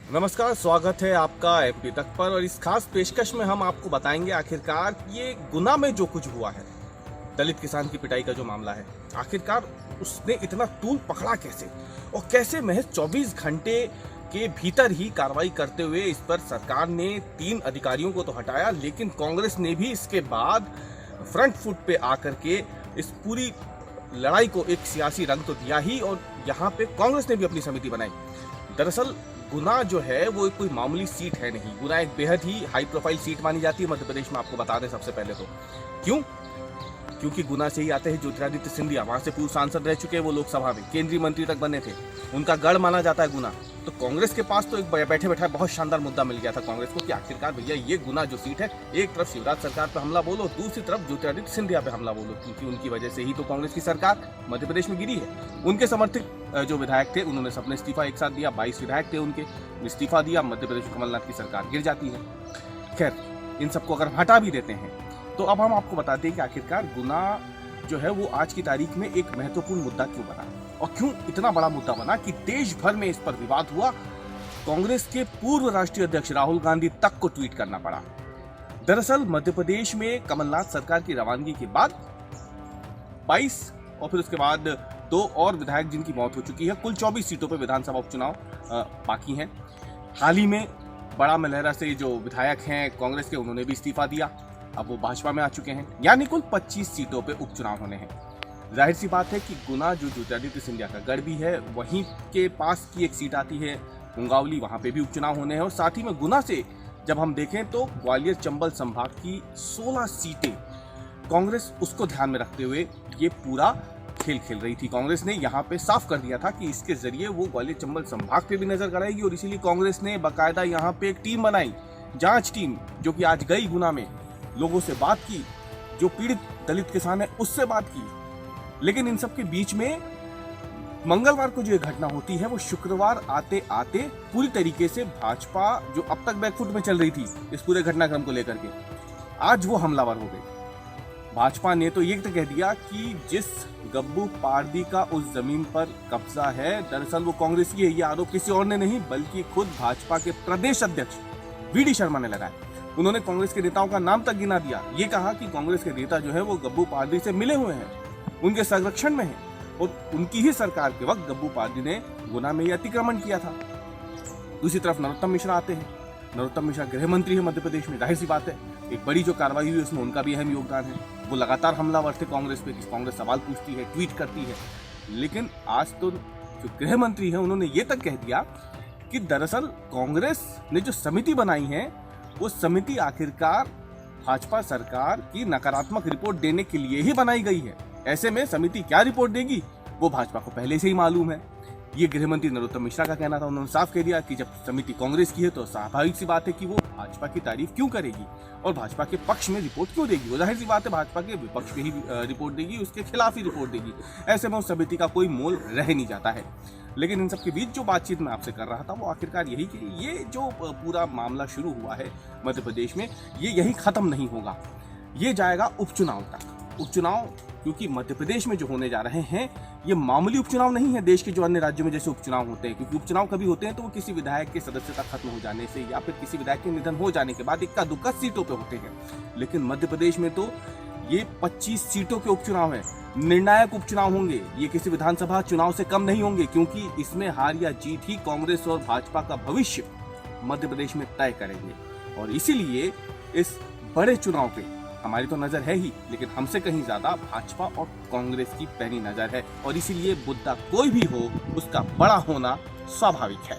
नमस्कार, स्वागत है आपका एमपी तक पर। और इस खास पेशकश में हम आपको बताएंगे आखिरकार ये गुना में जो कुछ हुआ है, दलित किसान की पिटाई का जो मामला है, आखिरकार उसने इतना तूल पकड़ा कैसे, और कैसे महज 24 घंटे के भीतर ही कार्रवाई करते हुए इस पर सरकार ने 3 अधिकारियों को तो हटाया, लेकिन कांग्रेस ने भी इसके बाद फ्रंट फुट पे आकर के इस पूरी लड़ाई को एक सियासी रंग तो दिया ही, और यहाँ पे कांग्रेस ने भी अपनी समिति बनाई। दरअसल गुना जो है वो कोई मामूली सीट है नहीं। गुना एक बेहद ही हाई प्रोफाइल सीट मानी जाती है मध्य प्रदेश में। आपको बता दें सबसे पहले तो क्योंकि गुना से ही आते हैं ज्योतिरादित्य सिंधिया, वहां से पूर्व सांसद रह चुके हैं वो, लोकसभा में केंद्रीय मंत्री तक बने थे, उनका गढ़ माना जाता है गुना। तो कांग्रेस के पास तो एक बैठे बैठा बहुत शानदार मुद्दा मिल गया था कांग्रेस को कि आखिरकार भैया ये गुना जो सीट है, एक तरफ शिवराज सरकार पे हमला बोलो, दूसरी तरफ ज्योतिरादित्य सिंधिया पे हमला बोलो, क्योंकि उनकी वजह से ही तो कांग्रेस की सरकार मध्य प्रदेश में गिरी है। उनके समर्थित जो विधायक थे उन्होंने सबने इस्तीफा एक साथ दिया, 22 विधायक थे उनके, इस्तीफा दिया, मध्य प्रदेश में कमलनाथ की सरकार गिर जाती है। खैर, इन सबको अगर हटा भी देते हैं तो अब हम आपको बताते हैं कि आखिरकार गुना जो है वो आज की तारीख में एक महत्वपूर्ण मुद्दा क्यों बना, और क्यों इतना बड़ा मुद्दा बना कि देश भर में इस पर विवाद हुआ। कांग्रेस के पूर्व राष्ट्रीय अध्यक्ष राहुल गांधी तक को ट्वीट करना पड़ा। दरअसल मध्य प्रदेश में कमलनाथ सरकार की रवानगी के बाद 22 और फिर उसके बाद 2 और विधायक जिनकी मौत हो चुकी है, कुल 24 सीटों पर विधानसभा उपचुनाव बाकी हैं। हाल ही में बड़ा मलहरा से जो विधायक हैं कांग्रेस के, उन्होंने भी इस्तीफा दिया, अब वो भाजपा में आ चुके हैं, यानी कुल 25 सीटों पे उपचुनाव होने हैं। जाहिर सी बात है कि गुना जो ज्योतिरादित्य सिंधिया का गढ़ भी है, वहीं के पास की एक सीट आती है मुंगावली, वहां पे भी उपचुनाव होने हैं। और साथ ही में गुना से जब हम देखें तो ग्वालियर चंबल संभाग की 16 सीटें कांग्रेस, उसको ध्यान में रखते हुए ये पूरा खेल खेल रही थी। कांग्रेस ने यहाँ पे साफ कर दिया था कि इसके जरिए वो ग्वालियर चंबल संभाग पे भी नजर गड़ाएगी, और इसीलिए कांग्रेस ने बाकायदा यहाँ पे एक टीम बनाई, जांच टीम, जो कि आज गई गुना में, लोगों से बात की, जो पीड़ित दलित किसान है उससे बात की। लेकिन इन सब के बीच में मंगलवार को जो ये घटना होती है, वो शुक्रवार आते आते पूरी तरीके से भाजपा, जो अब तक बैकफुट में चल रही थी इस पूरे घटनाक्रम को लेकर के, आज वो हमलावर हो गई। भाजपा ने तो ये तक कह दिया कि जिस गब्बू पारदी का उस जमीन पर कब्जा है, दरअसल वो कांग्रेस की है। ये आरोप किसी और ने नहीं बल्कि खुद भाजपा के प्रदेश अध्यक्ष वीडी शर्मा ने लगाया। उन्होंने कांग्रेस के नेताओं का नाम तक गिना दिया। ये कहा कि कांग्रेस के नेता जो है वो गब्बू पारदी से मिले हुए हैं, उनके संरक्षण में हैं, और उनकी ही सरकार के वक्त गब्बू पारदी ने गुना में ये अतिक्रमण किया था। दूसरी तरफ नरोत्तम मिश्रा आते हैं। नरोत्तम मिश्रा गृह मंत्री है मध्य प्रदेश में। जाहिर सी बात है एक बड़ी जो कार्रवाई हुई उसमें उनका भी अहम योगदान है। वो लगातार हमलावर थे कांग्रेस पे, कांग्रेस सवाल पूछती है, ट्वीट करती है। लेकिन आज तो जो गृह मंत्री है उन्होंने ये तक कह दिया कि दरअसल कांग्रेस ने जो समिति बनाई है, वो समिति आखिरकार भाजपा सरकार की नकारात्मक रिपोर्ट देने के लिए ही बनाई गई है। ऐसे में समिति क्या रिपोर्ट देगी वो भाजपा को पहले से ही मालूम है। ये गृह मंत्री नरोत्तम मिश्रा का कहना था। उन्होंने साफ कह दिया कि जब समिति कांग्रेस की है तो स्वाभाविक सी बात है कि वो भाजपा की तारीफ क्यों करेगी और भाजपा के पक्ष में रिपोर्ट क्यों देगी। वो जाहिर सी बात है भाजपा के विपक्ष में ही रिपोर्ट देगी, उसके खिलाफ ही रिपोर्ट देगी। ऐसे में उस समिति का कोई मोल रह नहीं जाता है। लेकिन इन सब के बीच जो बातचीत मैं आपसे कर रहा था वो आखिरकार यही कि ये जो पूरा मामला शुरू हुआ है मध्य प्रदेश में, ये यही खत्म नहीं होगा, ये जाएगा उपचुनाव तक। उपचुनाव, क्योंकि मध्य प्रदेश में जो होने जा रहे हैं ये मामूली उपचुनाव नहीं है देश के जो अन्य राज्यों में जैसे उपचुनाव होते हैं। क्योंकि उपचुनाव कभी होते हैं तो वो किसी विधायक की सदस्यता खत्म हो जाने से या फिर किसी विधायक के निधन हो जाने के बाद इक्का दुक्का सीटों पे होते हैं। लेकिन मध्य प्रदेश में तो ये 25 सीटों के उपचुनाव है, निर्णायक उपचुनाव होंगे। ये किसी विधानसभा चुनाव से कम नहीं होंगे, क्योंकि इसमें हार या जीत ही कांग्रेस और भाजपा का भविष्य मध्य प्रदेश में तय करेंगे। और इसीलिए इस बड़े चुनाव पे हमारी तो नजर है ही, लेकिन हमसे कहीं ज्यादा भाजपा और कांग्रेस की पैनी नजर है। और इसीलिए मुद्दा कोई भी हो उसका बड़ा होना स्वाभाविक है।